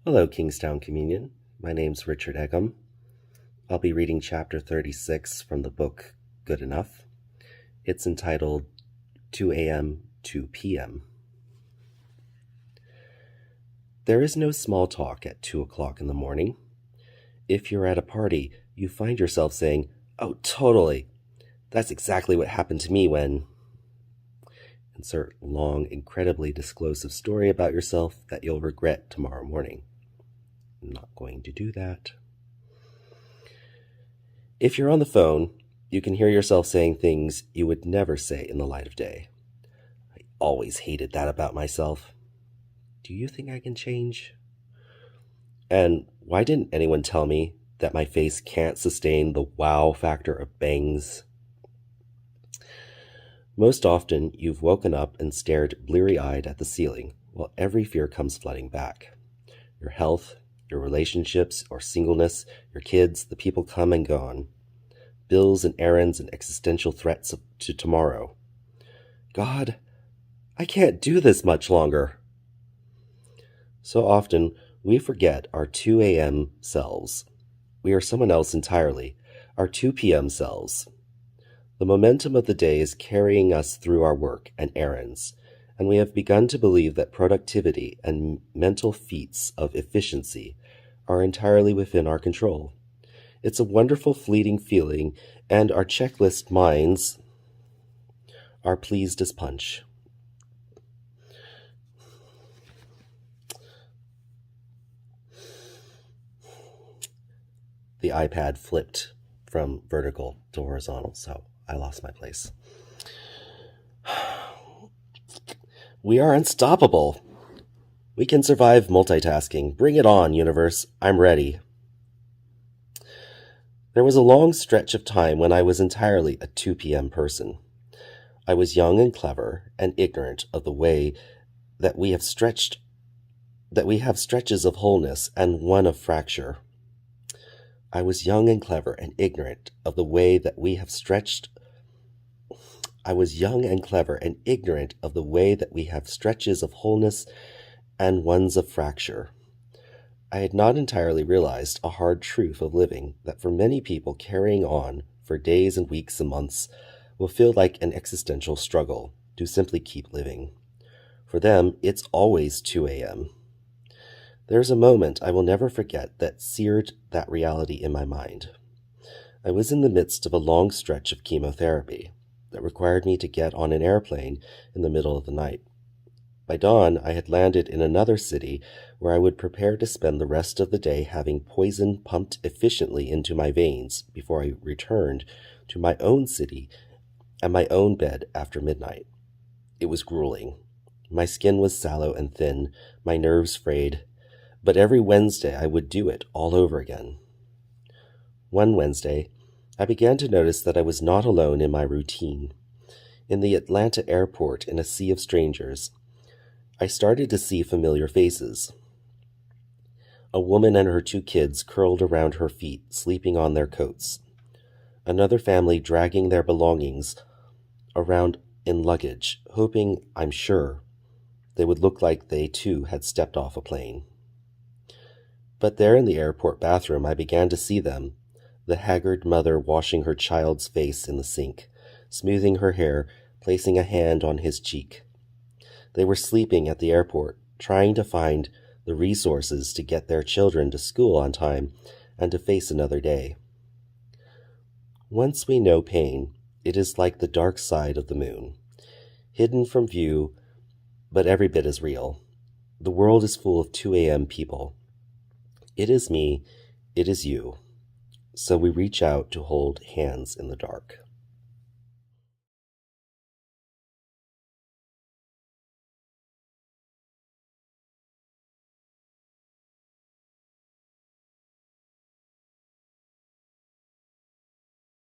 Hello, Kingstowne Communion. My name's Richard Eggum. I'll be reading chapter 36 from the book Good Enough. It's entitled 2 a.m. 2 p.m. There is no small talk at 2 o'clock in the morning. If you're at a party, you find yourself saying, "Oh, totally. That's exactly what happened to me when..." Insert long, incredibly disclosive story about yourself that you'll regret tomorrow morning. I'm not going to do that. If you're on the phone, you can hear yourself saying things you would never say in the light of day. I always hated that about myself. Do you think I can change? And why didn't anyone tell me that my face can't sustain the wow factor of bangs? Most often, you've woken up and stared bleary-eyed at the ceiling while every fear comes flooding back. Your health, your relationships or singleness, your kids, the people come and gone. Bills and errands and existential threats to tomorrow. God, I can't do this much longer. So often, we forget our 2 a.m. selves. We are someone else entirely, our 2 p.m. selves. The momentum of the day is carrying us through our work and errands, and we have begun to believe that productivity and mental feats of efficiency are entirely within our control. It's a wonderful fleeting feeling, and our checklist minds are pleased as punch. The iPad flipped from vertical to horizontal, so I lost my place. We are unstoppable. We can survive multitasking. Bring it on, universe. I'm ready. There was a long stretch of time when I was entirely a 2 p.m. person. I was young and clever and ignorant of the way that we have stretches of wholeness and one of fracture. I was young and clever and ignorant of the way that we have stretches of wholeness and ones of fracture. I had not entirely realized a hard truth of living, that for many people carrying on for days and weeks and months will feel like an existential struggle to simply keep living. For them, it's always 2 a.m. There's a moment I will never forget that seared that reality in my mind. I was in the midst of a long stretch of chemotherapy that required me to get on an airplane in the middle of the night. By dawn, I had landed in another city where I would prepare to spend the rest of the day having poison pumped efficiently into my veins before I returned to my own city and my own bed after midnight. It was grueling. My skin was sallow and thin, my nerves frayed, but every Wednesday I would do it all over again. One Wednesday, I began to notice that I was not alone in my routine. In the Atlanta airport, in a sea of strangers, I started to see familiar faces. A woman and her 2 kids curled around her feet, sleeping on their coats. Another family dragging their belongings around in luggage, hoping, I'm sure, they would look like they too had stepped off a plane. But there in the airport bathroom, I began to see them, the haggard mother washing her child's face in the sink, smoothing her hair, placing a hand on his cheek. They were sleeping at the airport, trying to find the resources to get their children to school on time and to face another day. Once we know pain, it is like the dark side of the moon, hidden from view, but every bit as real. The world is full of 2 a.m. people. It is me, it is you. So we reach out to hold hands in the dark.